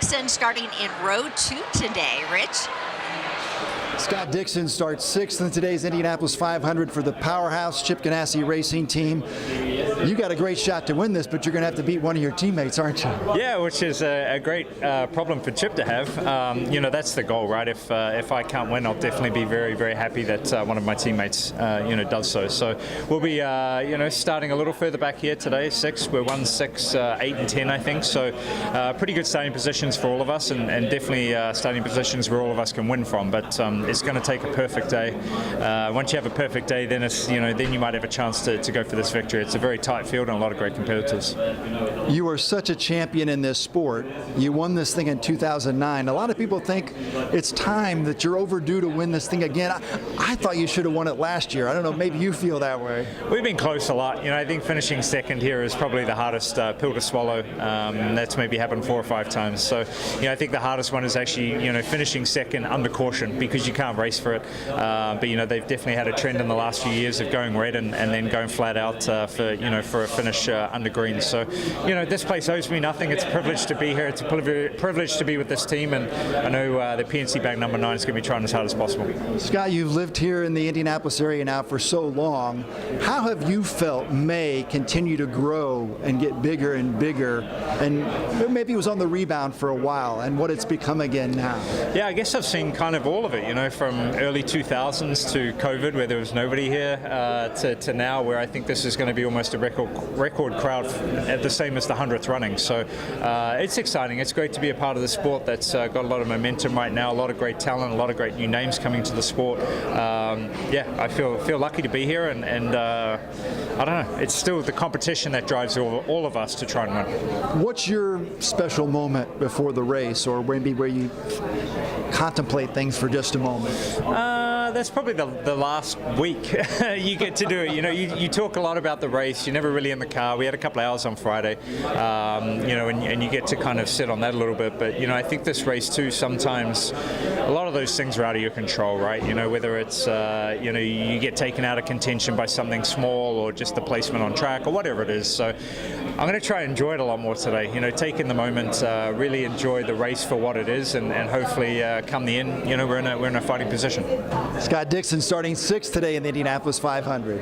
Dixon starting in row 2 today. Rich? Scott Dixon starts 6th in today's Indianapolis 500 for the powerhouse Chip Ganassi racing team. You got a great shot to win this, but you're going to have to beat one of your teammates, aren't you? Yeah, which is a great problem for Chip to have. You know, that's the goal, right? If I can't win, I'll definitely be very, very happy that one of my teammates, does so. So we'll be, starting a little further back here today, 6. We're 1, 6, 8, and 10, I think. So pretty good starting positions for all of us, and definitely starting positions where all of us can win from. But it's going to take a perfect day. Once you have a perfect day, then it's then you might have a chance to go for this victory. It's a very tight field and a lot of great competitors. You are such a champion in this sport. You won this thing in 2009. A lot of people think it's time that you're overdue to win this thing again. I thought you should have won it last year. I don't know, maybe you feel that way. We've been close a lot. I think finishing second here is probably the hardest pill to swallow. That's maybe happened 4 or 5 times. So, I think the hardest one is actually, finishing second under caution, because you can't race for it. But they've definitely had a trend in the last few years of going red and then going flat out for a finish under green. So, this place owes me nothing. It's a privilege to be here. It's a privilege to be with this team, and I know the PNC Bank number 9 is going to be trying as hard as possible. Scott, you've lived here in the Indianapolis area now for so long. How have you felt May continue to grow and get bigger and bigger? And maybe it was on the rebound for a while, and what it's become again now. Yeah, I guess I've seen kind of all of it, from early 2000s to COVID, where there was nobody here, to now, where I think this is going to be almost a record crowd at the same as the 100th running. So it's exciting. It's great to be a part of the sport that's got a lot of momentum right now, a lot of great talent, a lot of great new names coming to the sport. I feel lucky to be here, and I don't know, it's still the competition that drives all of us to try and win. What's your special moment before the race, or maybe where you contemplate things for just a moment? That's probably the last week you get to do it. You talk a lot about the race. You're never really in the car. We had a couple of hours on Friday, and you get to kind of sit on that a little bit. But, I think this race too, sometimes a lot of those things are out of your control, right? Whether it's, you get taken out of contention by something small, or just the placement on track, or whatever it is. So I'm going to try and enjoy it a lot more today. Take in the moment, really enjoy the race for what it is, and hopefully come the end, we're in a fighting position. Scott Dixon starting 6th today in the Indianapolis 500.